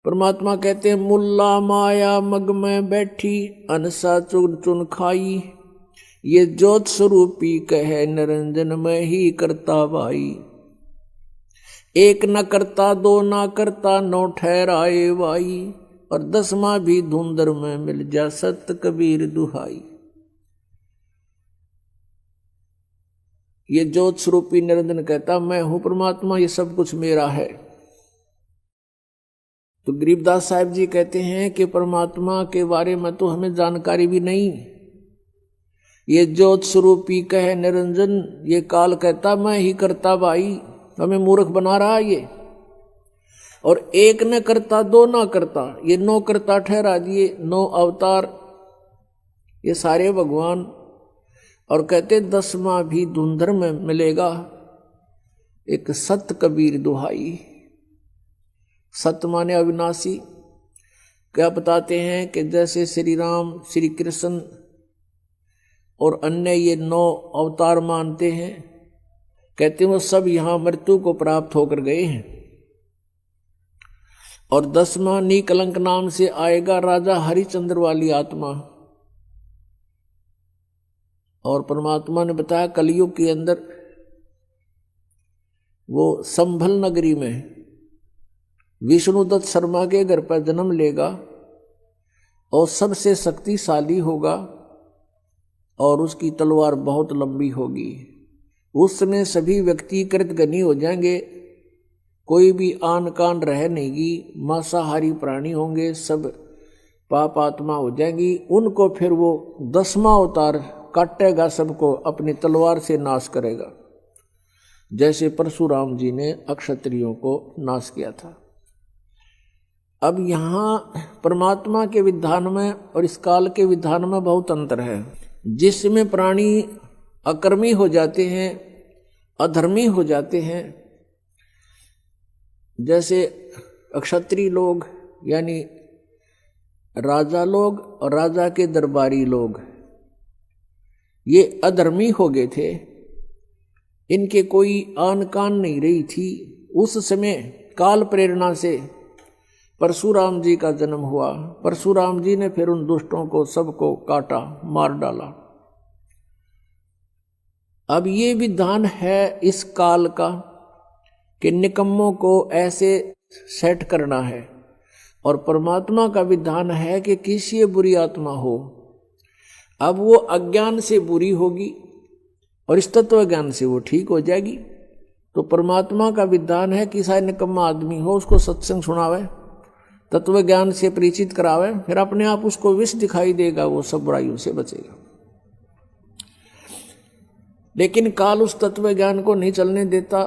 परमात्मा कहते हैं मुल्ला माया मग में बैठी अनसा चुन चुन खाई, ये ज्योत स्वरूपी कहे निरंजन में ही करता भाई। एक न करता दो न करता नौ ठहराए भाई, और 10वां भी धुंधर में मिल जा सत कबीर दुहाई। ये ज्योत स्वरूपी निरंजन कहता मैं हूं परमात्मा, ये सब कुछ मेरा है। तो गरीबदास साहब जी कहते हैं कि परमात्मा के बारे में तो हमें जानकारी भी नहीं। ये ज्योत स्वरूपी कहे निरंजन, ये काल कहता मैं ही करता भाई, हमें मूर्ख बना रहा ये। और एक न करता दो ना करता, ये 9 करता ठहरा दिए, 9 अवतार ये सारे भगवान। और कहते 10वां भी धुंधर में मिलेगा, एक सत कबीर दुहाई। सत माने अविनाशी। क्या बताते हैं कि जैसे श्री राम श्री कृष्ण और अन्य ये 9 अवतार मानते हैं, कहते हैं वो सब यहां मृत्यु को प्राप्त होकर गए हैं। और 10वां निकलंक नाम से आएगा राजा हरिश्चंद्र वाली आत्मा। और परमात्मा ने बताया कलयुग के अंदर वो संभल नगरी में विष्णुदत्त शर्मा के घर पर जन्म लेगा और सबसे शक्तिशाली होगा और उसकी तलवार बहुत लंबी होगी। उस समय सभी व्यक्ति कृतघ्नी हो जाएंगे, कोई भी आन कान रह नहीं, मांसाहारी प्राणी होंगे, सब पाप आत्मा हो जाएंगी। उनको फिर वो 10वां अवतार काटेगा, सबको अपनी तलवार से नाश करेगा, जैसे परशुराम जी ने अक्षत्रियों को नाश किया था। अब यहाँ परमात्मा के विधान में और इस काल के विधान में बहुत अंतर है। जिसमें प्राणी अकर्मी हो जाते हैं, अधर्मी हो जाते हैं, जैसे क्षत्रिय लोग यानी राजा लोग और राजा के दरबारी लोग, ये अधर्मी हो गए थे, इनके कोई आन कान नहीं रही थी। उस समय काल प्रेरणा से परशुराम जी का जन्म हुआ। परशुराम जी ने फिर उन दुष्टों को सबको काटा, मार डाला। अब ये विधान है इस काल का कि निकम्मों को ऐसे सेट करना है, और परमात्मा का विधान है कि किसी बुरी आत्मा हो, अब वो अज्ञान से बुरी होगी और इस तत्व ज्ञान से वो ठीक हो जाएगी। तो परमात्मा का विधान है कि शायद निकम्मा आदमी हो उसको सत्संग सुनावे, तत्व ज्ञान से परिचित करावे, फिर अपने आप उसको विष दिखाई देगा, वो सब बुराइयों से बचेगा। लेकिन काल उस तत्व ज्ञान को नहीं चलने देता,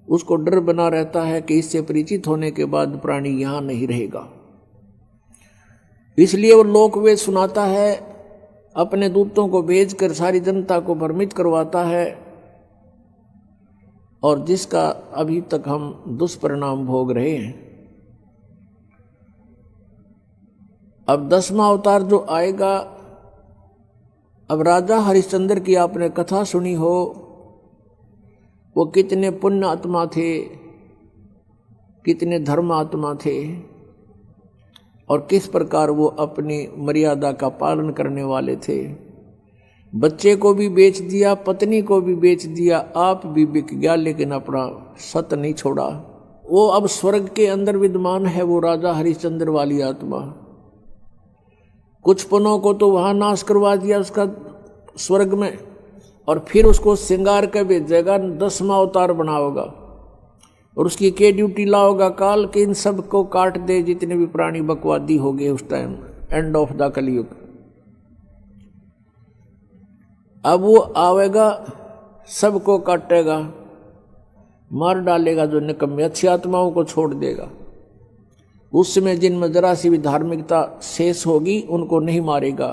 उसको डर बना रहता है कि इससे परिचित होने के बाद प्राणी यहां नहीं रहेगा। इसलिए वो लोकवेद सुनाता है, अपने दूतों को भेजकर सारी जनता को भ्रमित करवाता है, और जिसका अभी तक हम दुष्परिणाम भोग रहे हैं। अब 10वां अवतार जो आएगा, अब राजा हरिश्चंद्र की आपने कथा सुनी हो, वो कितने पुण्य आत्मा थे, कितने धर्म आत्मा थे, और किस प्रकार वो अपनी मर्यादा का पालन करने वाले थे। बच्चे को भी बेच दिया, पत्नी को भी बेच दिया, आप भी बिक गया, लेकिन अपना सत नहीं छोड़ा। वो अब स्वर्ग के अंदर विद्यमान है, वो राजा हरिश्चंद्र वाली आत्मा। कुछ पुनों को तो वहां नाश करवा दिया उसका स्वर्ग में, और फिर उसको श्रृंगार कर भेजेगा, 10वां अवतार बनाओगा, और उसकी क्या ड्यूटी लाओगा काल के इन सब को काट दे, जितने भी प्राणी बकवादी हो गए उस टाइम, एंड ऑफ द कलयुग। अब वो आवेगा, सबको काटेगा, मार डालेगा, जो निकम्मे अच्छी आत्माओं को छोड़ देगा। उस समय जिनमें जरा सी भी धार्मिकता शेष होगी उनको नहीं मारेगा।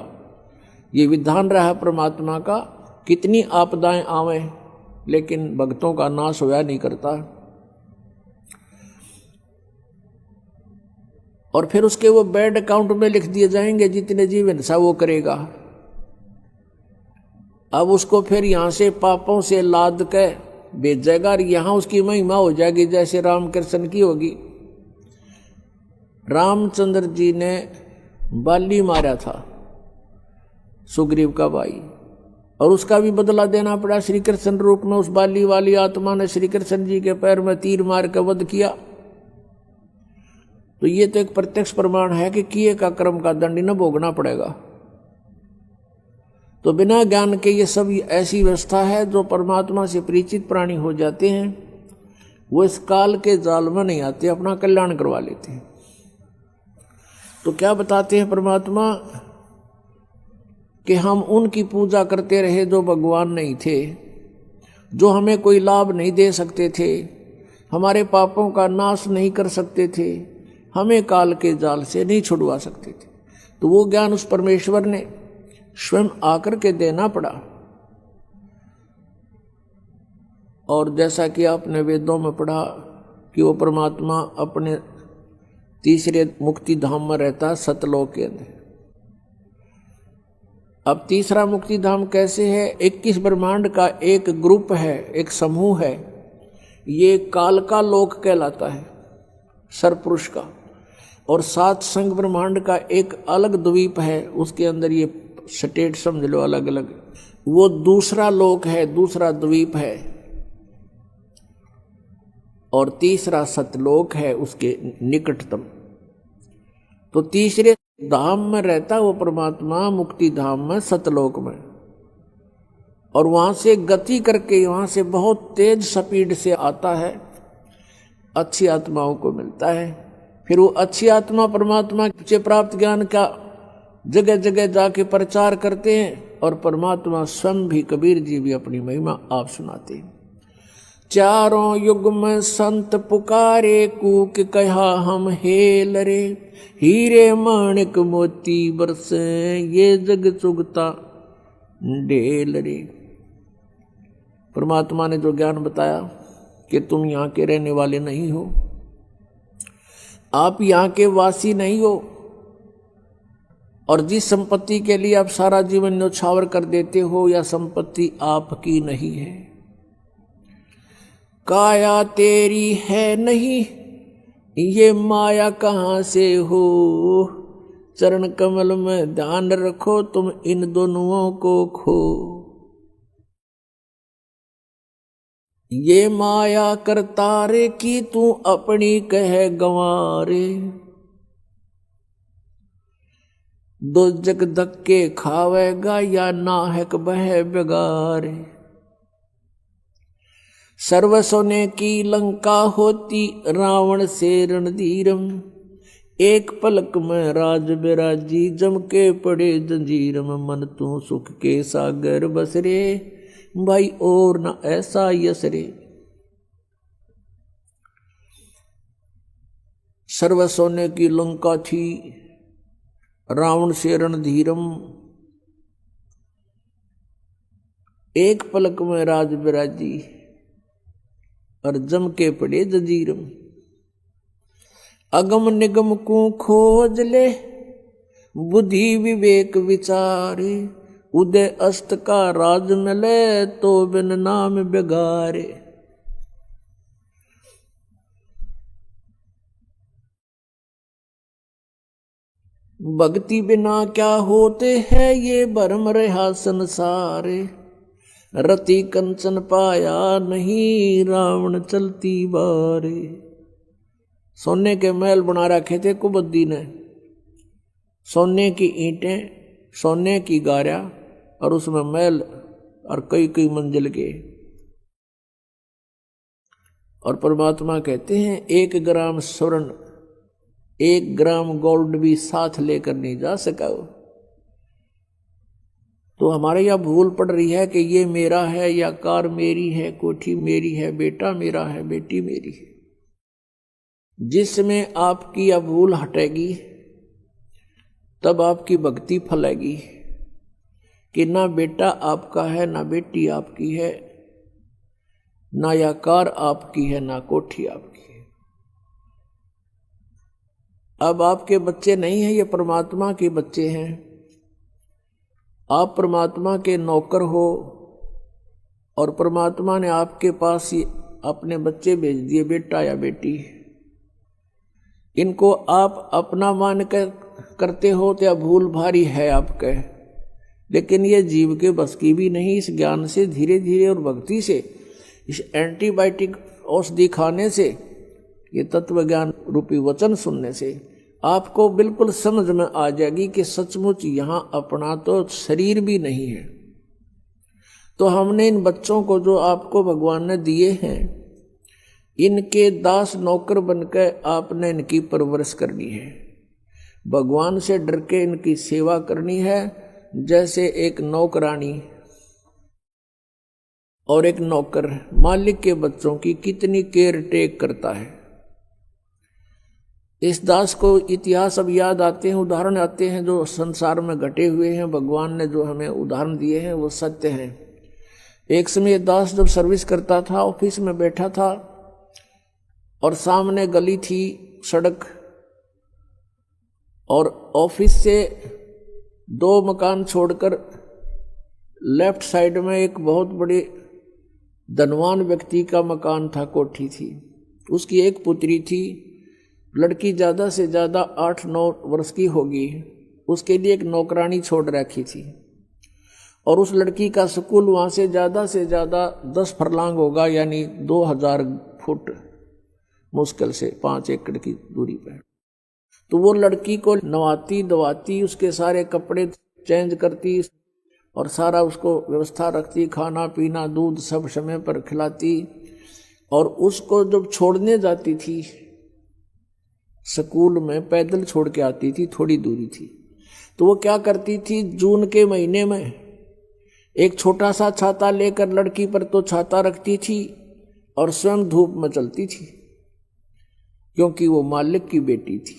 ये विधान रहा परमात्मा का, कितनी आपदाएं आवे लेकिन भक्तों का नाश होया नहीं करता। और फिर उसके वो बैड अकाउंट में लिख दिए जाएंगे, जितने जीव हिंसा वो करेगा। अब उसको फिर यहां से पापों से लाद के भेजेगा, और यहां उसकी महिमा हो जाएगी जैसे रामकृष्ण की होगी। रामचंद्र जी ने बाली मारा था, सुग्रीव का भाई, और उसका भी बदला देना पड़ा श्री कृष्ण रूप में। उस बाली वाली आत्मा ने श्री कृष्ण जी के पैर में तीर मार कर वध किया। तो ये तो एक प्रत्यक्ष प्रमाण है कि किए का कर्म का दंड न भोगना पड़ेगा। तो बिना ज्ञान के ये सब ऐसी व्यवस्था है, जो परमात्मा से परिचित प्राणी हो जाते हैं वो इस काल के जाल में नहीं आते, अपना कल्याण करवा लेते हैं। तो क्या बताते हैं परमात्मा कि हम उनकी पूजा करते रहे जो भगवान नहीं थे, जो हमें कोई लाभ नहीं दे सकते थे, हमारे पापों का नाश नहीं कर सकते थे, हमें काल के जाल से नहीं छुड़वा सकते थे। तो वो ज्ञान उस परमेश्वर ने स्वयं आकर के देना पड़ा। और जैसा कि आपने वेदों में पढ़ा कि वो परमात्मा अपने तीसरे मुक्ति धाम में रहता है, सतलोक के अंदर। अब तीसरा मुक्ति धाम कैसे है? 21 ब्रह्मांड का एक ग्रुप है, एक समूह है। ये काल का लोक कहलाता है, सरपुरुष का। और 7 संग ब्रह्मांड का एक अलग द्वीप है, उसके अंदर ये स्टेट समझ लो अलग अलग, वो दूसरा लोक है, दूसरा द्वीप है। और तीसरा सतलोक है उसके निकटतम। तो तीसरे धाम में रहता वो परमात्मा, मुक्ति धाम में, सतलोक में। और वहां से गति करके, वहां से बहुत तेज स्पीड से आता है, अच्छी आत्माओं को मिलता है। फिर वो अच्छी आत्मा परमात्मा से प्राप्त ज्ञान का जगह जगह जाके प्रचार करते हैं। और परमात्मा स्वयं भी, कबीर जी भी अपनी महिमा आप सुनाते हैं। चारों युग में संत पुकारे, कूक कहा हम हेल रे, हीरे माणिक मोती बरसे, ये जग चुगता ढेल रे। परमात्मा ने जो ज्ञान बताया कि तुम यहाँ के रहने वाले नहीं हो, आप यहाँ के वासी नहीं हो, और जिस संपत्ति के लिए आप सारा जीवन न्यौछावर कर देते हो, या संपत्ति आपकी नहीं है। काया तेरी है नहीं, ये माया कहाँ से हो, चरण कमल में ध्यान रखो, तुम इन दोनों को खो। ये माया करतारे की तू अपनी कह गंवारे, दो जग धक्के खावेगा या नाहक बह बेगारे। सर्व सोने की लंका होती रावण से रणधीरम, एक पलक में राज बिराजी जम के पड़े जंजीरम। मन तू सुख के सागर बसरे, भाई और न ऐसा यसरे। सर्व सोने की लंका थी, रावण से रणधीरम, एक पलक में राज बिराजी और जम के पड़े जंजीरम। अगम निगम को खोज ले, बुद्धि विवेक विचारे, उदय अस्त का राज मिले, तो बिन नाम बेगारे। भक्ति बिना क्या होते हैं ये भरम रहा संसारे, रति कंचन पाया नहीं रावण चलती बारे। सोने के महल बना रखे थे कुबद्दी ने, सोने की ईंटें, सोने की गारा, और उसमें महल और कई कई मंजिल के। और परमात्मा कहते हैं 1 ग्राम स्वर्ण, 1 ग्राम गोल्ड भी साथ लेकर नहीं जा सका। तो हमारे यहाँ भूल पड़ रही है कि ये मेरा है, या कार मेरी है, कोठी मेरी है, बेटा मेरा है, बेटी मेरी है। जिसमें आपकी यह भूल हटेगी तब आपकी भक्ति फलेगी कि ना बेटा आपका है, ना बेटी आपकी है, ना यह कार आपकी है, ना कोठी आपकी है। अब आपके बच्चे नहीं हैं, ये परमात्मा के बच्चे हैं। आप परमात्मा के नौकर हो, और परमात्मा ने आपके पास ही अपने बच्चे भेज दिए, बेटा या बेटी। इनको आप अपना मान कर करते हो तो या भूल भारी है आपके, लेकिन ये जीव के बस की भी नहीं। इस ज्ञान से धीरे धीरे और भक्ति से, इस एंटीबायोटिक औषधि खाने से, ये तत्व ज्ञान रूपी वचन सुनने से आपको बिल्कुल समझ में आ जाएगी कि सचमुच यहाँ अपना तो शरीर भी नहीं है। तो हमने इन बच्चों को जो आपको भगवान ने दिए हैं, इनके दास नौकर बनकर आपने इनकी परवरिश करनी है। भगवान से डर के इनकी सेवा करनी है, जैसे एक नौकरानी और एक नौकर मालिक के बच्चों की कितनी केयर टेक करता है। इस दास को इतिहास अब याद आते हैं, उदाहरण आते हैं जो संसार में घटे हुए हैं। भगवान ने जो हमें उदाहरण दिए हैं वो सत्य हैं। एक समय दास जब सर्विस करता था, ऑफिस में बैठा था और सामने गली थी, सड़क, और ऑफिस से 2 मकान छोड़कर लेफ्ट साइड में एक बहुत बड़े धनवान व्यक्ति का मकान था, कोठी थी। उसकी एक पुत्री थी, लड़की ज़्यादा से ज़्यादा 8-9 वर्ष की होगी। उसके लिए एक नौकरानी छोड़ रखी थी और उस लड़की का स्कूल वहाँ से ज़्यादा 10 फरलांग होगा, यानी 2000 फुट मुश्किल से 5 एकड़ की दूरी पर। तो वो लड़की को नवाती धवाती, उसके सारे कपड़े चेंज करती और सारा उसको व्यवस्था रखती, खाना पीना दूध सब समय पर खिलाती। और उसको जब छोड़ने जाती थी स्कूल में, पैदल छोड़ के आती थी, थोड़ी दूरी थी, तो वो क्या करती थी, जून के महीने में एक छोटा सा छाता लेकर लड़की पर तो छाता रखती थी और स्वयं धूप में चलती थी, क्योंकि वो मालिक की बेटी थी।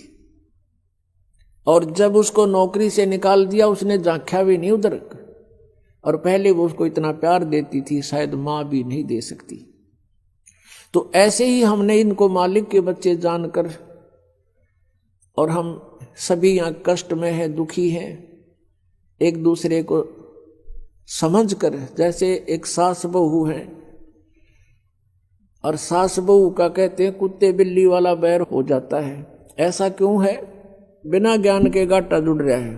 और जब उसको नौकरी से निकाल दिया, उसने झांका भी नहीं उधर, और पहले वो उसको इतना प्यार देती थी, शायद माँ भी नहीं दे सकती। तो ऐसे ही हमने इनको मालिक के बच्चे जानकर, और हम सभी यहाँ कष्ट में हैं, दुखी हैं, एक दूसरे को समझकर, जैसे एक सास बहू है, और सास बहू का कहते हैं कुत्ते बिल्ली वाला बैर हो जाता है। ऐसा क्यों है? बिना ज्ञान के गाटा जुड़ रहा है।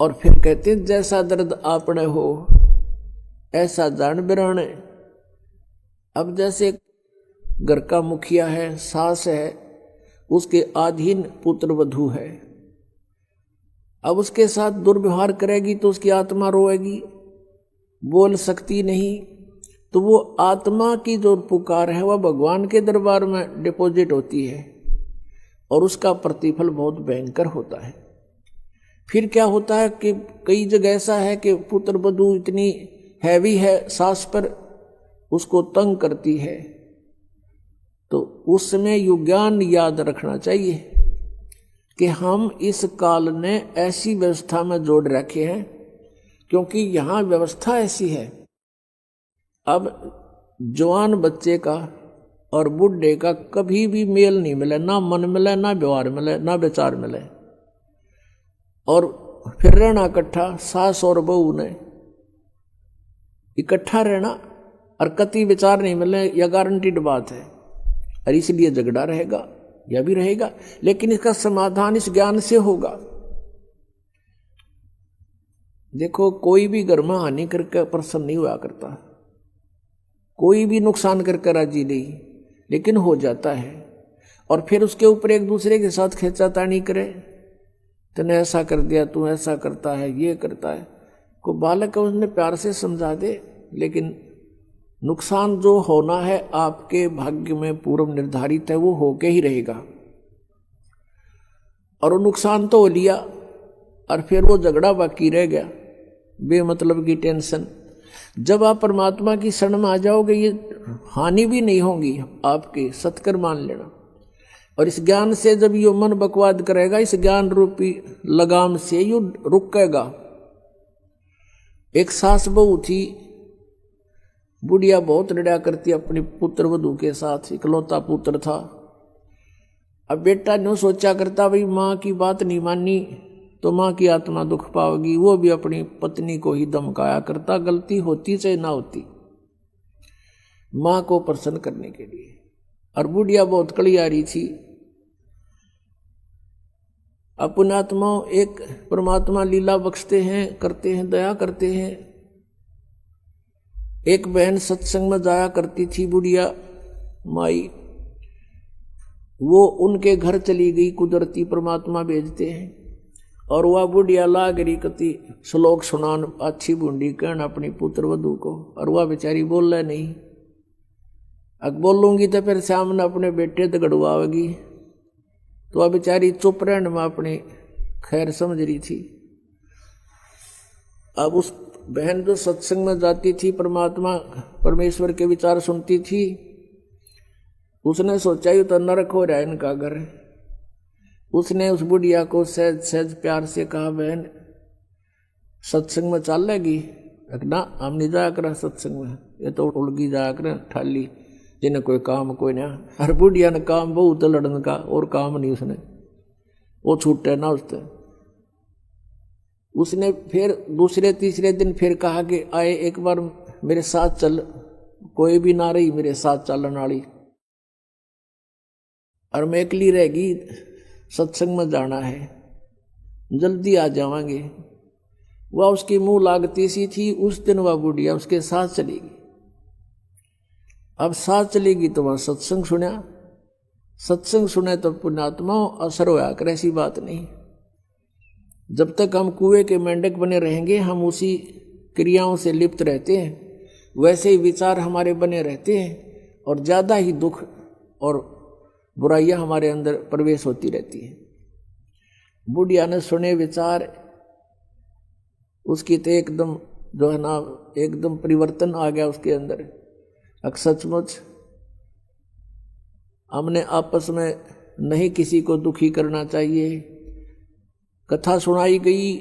और फिर कहते हैं जैसा दर्द आपने हो ऐसा जान बिराने। अब जैसे घर का मुखिया है, सास है, उसके अधीन पुत्र वधू है, अब उसके साथ दुर्व्यवहार करेगी तो उसकी आत्मा रोएगी, बोल सकती नहीं। तो वो आत्मा की जो पुकार है वह भगवान के दरबार में डिपॉजिट होती है और उसका प्रतिफल बहुत भयंकर होता है। फिर क्या होता है कि कई जगह ऐसा है कि पुत्र वधू इतनी हैवी है सास पर, उसको तंग करती है, तो उस समय यह ज्ञान याद रखना चाहिए कि हम इस काल ने ऐसी व्यवस्था में जोड़ रखे हैं, क्योंकि यहाँ व्यवस्था ऐसी है। अब जवान बच्चे का और बुढ़े का कभी भी मेल नहीं मिले, ना मन मिले, ना व्यवहार मिले, ना विचार मिले, और फिर रहना इकट्ठा, सास और बहू ने इकट्ठा रहना और कति विचार नहीं मिले, यह गारंटीड बात है। और इसलिए झगड़ा रहेगा, यह भी रहेगा, लेकिन इसका समाधान इस ज्ञान से होगा। देखो, कोई भी घर में हानि करके प्रसन्न नहीं हुआ करता, कोई भी नुकसान करके राजी नहीं, लेकिन हो जाता है। और फिर उसके ऊपर एक दूसरे के साथ खींचातानी करे, तूने ऐसा कर दिया, तू ऐसा करता है, ये करता है। को बालक है उसने प्यार से समझा दे, लेकिन नुकसान जो होना है आपके भाग्य में पूर्व निर्धारित है, वो होके ही रहेगा। और वो नुकसान तो हो लिया और फिर वो झगड़ा बाकी रह गया, बेमतलब की टेंशन। जब आप परमात्मा की शरण में आ जाओगे, ये हानि भी नहीं होगी आपके, सत्कर मान लेना। और इस ज्ञान से जब यो मन बकवाद करेगा, इस ज्ञान रूपी लगाम से यू रुकेगा। एक सास बहू थी, बुढ़िया बहुत लड़ा करती अपनी पुत्र वधू के साथ, इकलौता पुत्र था। अब बेटा ने सोचा करता, भाई माँ की बात नहीं मानी तो माँ की आत्मा दुख पाओगी। वो भी अपनी पत्नी को ही धमकाया करता, गलती होती चाहे ना होती, माँ को प्रसन्न करने के लिए। और बुढ़िया बहुत कलियारी थी। अपने आत्मा एक परमात्मा लीला बख्शते हैं, करते हैं, दया करते हैं। एक बहन सत्संग में जाया करती थी, बुढ़िया माई, वो उनके घर चली गई, कुदरती परमात्मा भेजते हैं। और वह बुढ़िया लागरी कति श्लोक सुनान अच्छी बूंदी कहना अपनी पुत्र वधू को, और वह बेचारी बोल रहा नहीं। अब बोलूंगी तो फिर सामने अपने बेटे तो गड़वाएगी, तो वह बेचारी चुप रहने में अपनी खैर समझ रही थी। अब उस बहन जो सत्संग में जाती थी, परमात्मा परमेश्वर के विचार सुनती थी, उसने सोचा ही तो नरक हो रहा है इनका घर। उसने उस बुढ़िया को सहज सहज प्यार से कहा, बहन सत्संग में चल लेगी? ना, हम नहीं जाया कर सत्संग में, ये तो उड़गी जाया कर ठाली, जिन्हें कोई काम कोई ना। हर बुढ़िया ने काम बहुत लड़न का, और काम नहीं उसने, वो छूटे ना उससे। उसने फिर दूसरे तीसरे दिन फिर कहा कि आए एक बार मेरे साथ चल, कोई भी ना रही मेरे साथ चलन वाली, और मैं अकेली रहेगी, सत्संग में जाना है, जल्दी आ जावांगे। वह उसकी मुंह लागती सी थी। उस दिन वह बुढ़िया उसके साथ चलेगी। अब साथ चलेगी तो वह सत्संग सुना, सत्संग सुने तो पुण्यात्मा असर होया कर, ऐसी बात नहीं। जब तक हम कुएं के मेंढक बने रहेंगे, हम उसी क्रियाओं से लिप्त रहते हैं, वैसे ही विचार हमारे बने रहते हैं, और ज़्यादा ही दुख और बुराइयां हमारे अंदर प्रवेश होती रहती है। बुढ़िया ने सुने विचार, उसकी तो एकदम जो है ना, एकदम परिवर्तन आ गया उसके अंदर। सचमुच हमने आपस में नहीं किसी को दुखी करना चाहिए। कथा सुनाई गई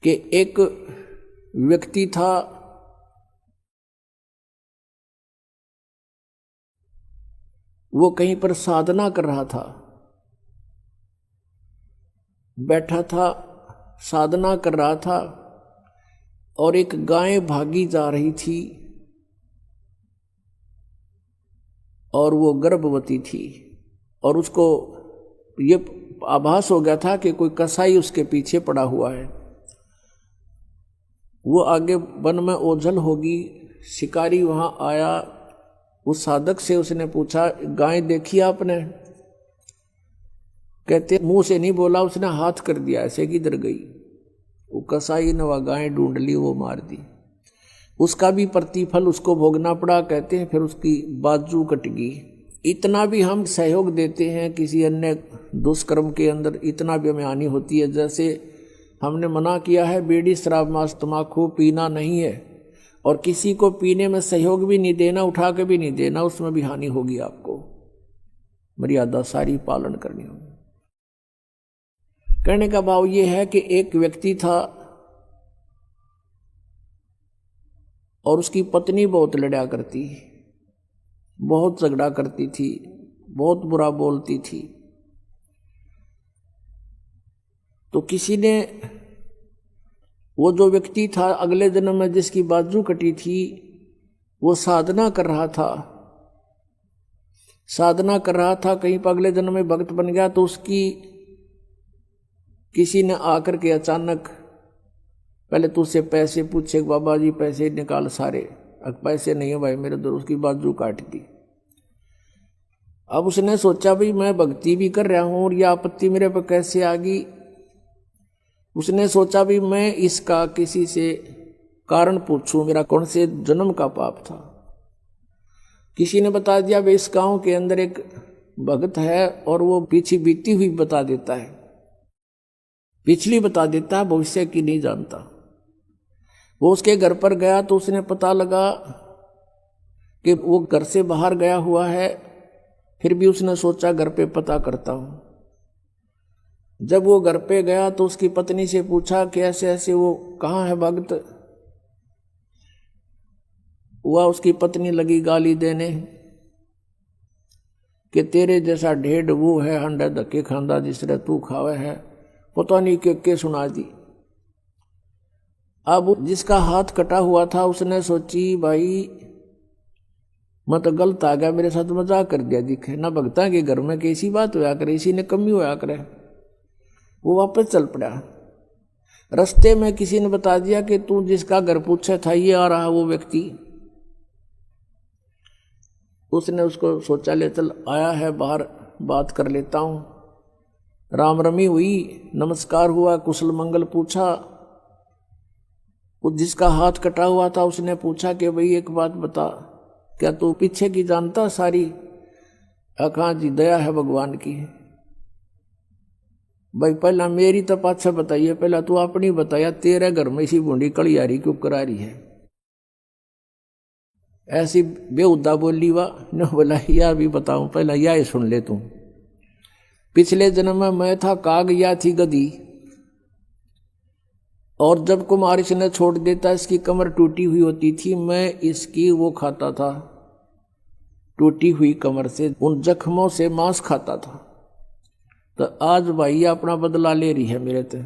कि एक व्यक्ति था, वो कहीं पर साधना कर रहा था, बैठा था, साधना कर रहा था, और एक गाय भागी जा रही थी, और वो गर्भवती थी, और उसको ये आभास हो गया था कि कोई कसाई उसके पीछे पड़ा हुआ है। वो आगे वन में ओझल होगी। शिकारी वहां आया, उस साधक से उसने पूछा, गाय देखी आपने? कहते मुंह से नहीं बोला, उसने हाथ कर दिया, ऐसे किधर गई? वो कसाई ने वह गाय ढूंढ ली, वो मार दी। उसका भी प्रतिफल उसको भोगना पड़ा। कहते हैं फिर उसकी बाजू कट गई। इतना भी हम सहयोग देते हैं किसी अन्य दुष्कर्म के अंदर, इतना भी हमें हानि होती है। जैसे हमने मना किया है बीड़ी शराब मांस तम्बाकू पीना नहीं है, और किसी को पीने में सहयोग भी नहीं देना, उठा के भी नहीं देना, उसमें भी हानि होगी। आपको मर्यादा सारी पालन करनी होगी। कहने का भाव ये है कि एक व्यक्ति था, और उसकी पत्नी बहुत लड़ा करती, बहुत झगड़ा करती थी, बहुत बुरा बोलती थी। तो किसी ने, वो जो व्यक्ति था अगले जन्म में जिसकी बाजू कटी थी, वो साधना कर रहा था, साधना कर रहा था, कहीं पर अगले जन्म में भक्त बन गया। तो उसकी किसी ने आकर के अचानक पहले तो उससे पैसे पूछे, बाबा जी पैसे निकाल सारे। अब पैसे नहीं है भाई मेरे, तो उसकी बाजू काट दी। अब उसने सोचा भाई मैं भक्ति भी कर रहा हूं और यह आपत्ति मेरे पर कैसे आ गई। उसने सोचा भी मैं इसका किसी से कारण पूछूं, मेरा कौन से जन्म का पाप था। किसी ने बता दिया भाई इस गांव के अंदर एक भगत है, और वो पीछे बीती हुई बता देता है, पिछली बता देता है, भविष्य की नहीं जानता। वो उसके घर पर गया तो उसने पता लगा कि वो घर से बाहर गया हुआ है। फिर भी उसने सोचा घर पे पता करता हूं। जब वो घर पे गया तो उसकी पत्नी से पूछा कि ऐसे ऐसे वो कहाँ है भगत। हुआ उसकी पत्नी लगी गाली देने कि तेरे जैसा ढेड वो है, हंडा धक्के खांदा जिसरे तू खावे है, पता नहीं के सुना दी। अब जिसका हाथ कटा हुआ था उसने सोची भाई मैं तो गलत आ गया, मेरे साथ मजाक कर दिया दिखे ना, भगता के घर में कैसी बात होया करे, इसी ने कमी होया करे। वो वापस चल पड़ा। रास्ते में किसी ने बता दिया कि तू जिसका घर पूछा था ये आ रहा वो व्यक्ति। उसने उसको सोचा ले चल आया है बाहर, बात कर लेता हूं। राम रमी हुई, नमस्कार हुआ, कुशल मंगल पूछा। जिसका हाथ कटा हुआ था उसने पूछा कि भाई एक बात बता, क्या तू पीछे की जानता सारी? कहा जी दया है भगवान की। भाई पहला मेरी तो पाछा बताइए, पहला तू अपनी बताया, तेरे घर में इसी बूंदी कलियारी क्यों करा रही है? ऐसी बेहुदा बोली वाह न, बोला या भी बताऊं, पहला यह सुन ले तू। पिछले जन्म में मैं था काग, या थी गधी, और जब कुमार इसने छोड़ देता, इसकी कमर टूटी हुई होती थी, मैं इसकी वो खाता था, टूटी हुई कमर से उन जख्मों से मांस खाता था। तो आज भाई अपना बदला ले रही है मेरे से,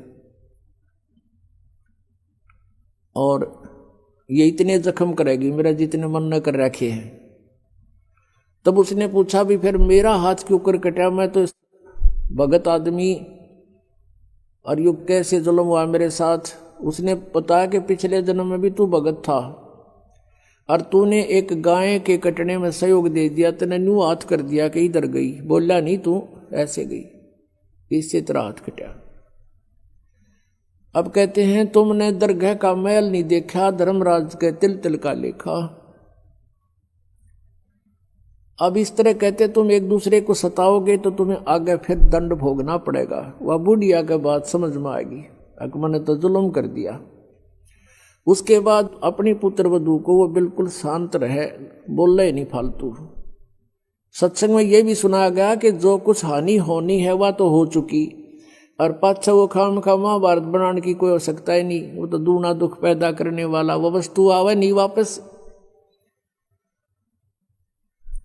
और ये इतने जख्म करेगी मेरा जितने मन न कर रखे हैं। तब उसने पूछा भी फिर मेरा हाथ क्यों कर कटा? मैं तो भगत आदमी, और यू कैसे जुल्म हुआ मेरे साथ? उसने बताया कि पिछले जन्म में भी तू भगत था, और तूने एक गाय के कटने में सहयोग दे दिया, तूने न्यू हाथ कर दिया कि इधर गई, बोला नहीं तू ऐसे गई, इससे तेरा हाथ कटा। अब कहते हैं तुमने दरगाह का महल नहीं देखा, धर्मराज के तिल तिल का लेखा। अब इस तरह कहते तुम एक दूसरे को सताओगे तो तुम्हें आगे फिर दंड भोगना पड़ेगा। वह बुढ़िया के बात समझ में आएगी, अकबर ने तो जुल्म कर दिया। उसके बाद अपनी पुत्र वधू को वो बिल्कुल शांत रहे, बोल ही नहीं फालतू। सत्संग में ये भी सुनाया गया कि जो कुछ हानि होनी है वह तो हो चुकी, और पाछा वो खाम खा महाभारत बनाने की कोई आवश्यकता ही नहीं। वो तो दूना दुख पैदा करने वाला वो वस्तु आवे नहीं वापस।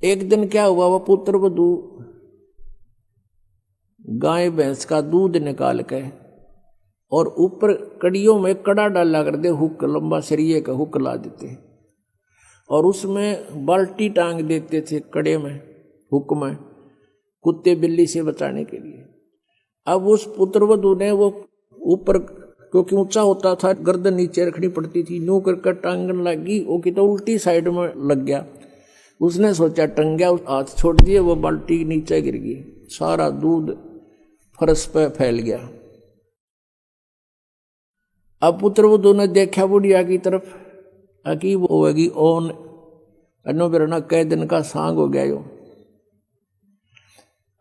एक दिन क्या हुआ, वह पुत्र वधू गाय भैंस का दूध निकाल के और ऊपर कड़ियों में कड़ा डाला कर दे, हुक लंबा सरिये का हुक ला देते, और उसमें बाल्टी टांग देते थे कड़े में, हुक में, कुत्ते बिल्ली से बचाने के लिए। अब उस पुत्रवधू ने वो ऊपर, क्योंकि ऊंचा होता था, गर्दन नीचे रखनी पड़ती थी, न्यू कर टांगन लगी, वो की तो उल्टी साइड में लग गया। उसने सोचा टंग गया, हाथ छोड़ दिए, वो बाल्टी नीचे गिर गई, सारा दूध फर्श पे फैल गया। अब पुत्रवधू ने देखा बुढ़िया की तरफ, अकी वो होगी ओन अनो बिरना कई दिन का सांग हो गया यो।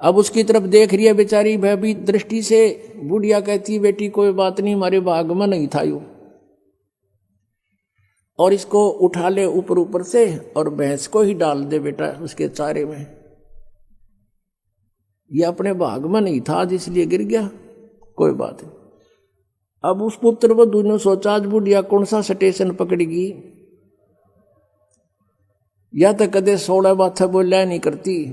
अब उसकी तरफ देख रही है बेचारी भयभीत दृष्टि से। बुढ़िया कहती बेटी कोई बात नहीं, हमारे भाग में नहीं था यो, और इसको उठा ले ऊपर ऊपर से और भैंस को ही डाल दे बेटा उसके चारे में। ये अपने भाग में नहीं था इसलिए गिर गया, कोई बात नहीं। अब उस पुत्र वधू ने सोचा आज बुढ़िया कौन सा स्टेशन पकड़ेगी, या तो कदे 16 बातें बोलिया नहीं करती।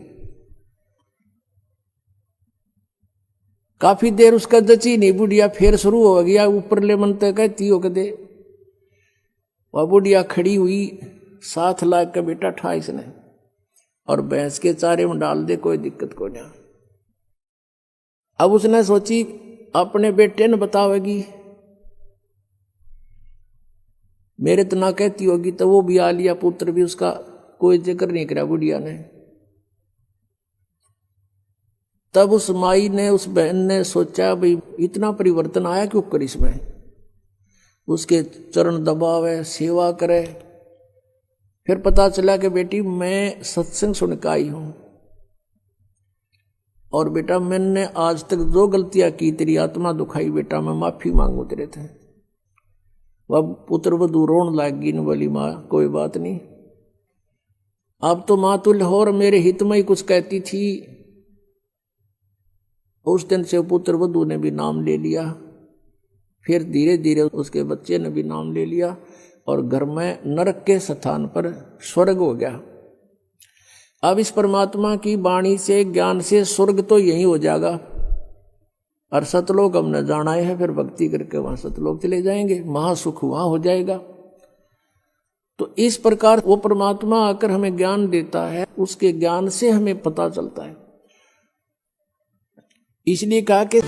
काफी देर उसका जची नहीं, बुढ़िया फिर शुरू हो गया ऊपर ले मन तक कहती हो कदे। वह बुढ़िया खड़ी हुई, 7 लाख का बेटा ठा इसने, और भैंस के चारे में डाल दे, कोई दिक्कत को नहीं। अब उसने सोची अपने बेटे ने बतावेगी, मेरे तो ना कहती होगी, तो वो भी आ लिया, पुत्र भी उसका कोई जिक्र नहीं करा बुढ़िया ने। तब उस माई ने, उस बहन ने सोचा भाई इतना परिवर्तन आया क्यों कर इसमें, उसके चरण दबावे, सेवा करे। फिर पता चला कि बेटी मैं सत्संग सुन के आई हूं, और बेटा मैंने आज तक जो गलतियां की, तेरी आत्मा दुखाई बेटा, मैं माफी मांगू तेरे थे। वह पुत्र वधू रोन लाग गई, बोली माँ कोई बात नहीं, अब तो माँ तुल्य हो और मेरे हित में ही कुछ कहती थी। उस दिन से पुत्र वधू ने भी नाम ले लिया, फिर धीरे धीरे उसके बच्चे ने भी नाम ले लिया, और घर में नरक के स्थान पर स्वर्ग हो गया। अब इस परमात्मा की वाणी से, ज्ञान से स्वर्ग तो यही हो जाएगा, और सतलोक हमने जाना है, फिर भक्ति करके वहां सतलोक चले जाएंगे, महासुख वहां हो जाएगा। तो इस प्रकार वो परमात्मा आकर हमें ज्ञान देता है, उसके ज्ञान से हमें पता चलता है। इसलिए कहा कि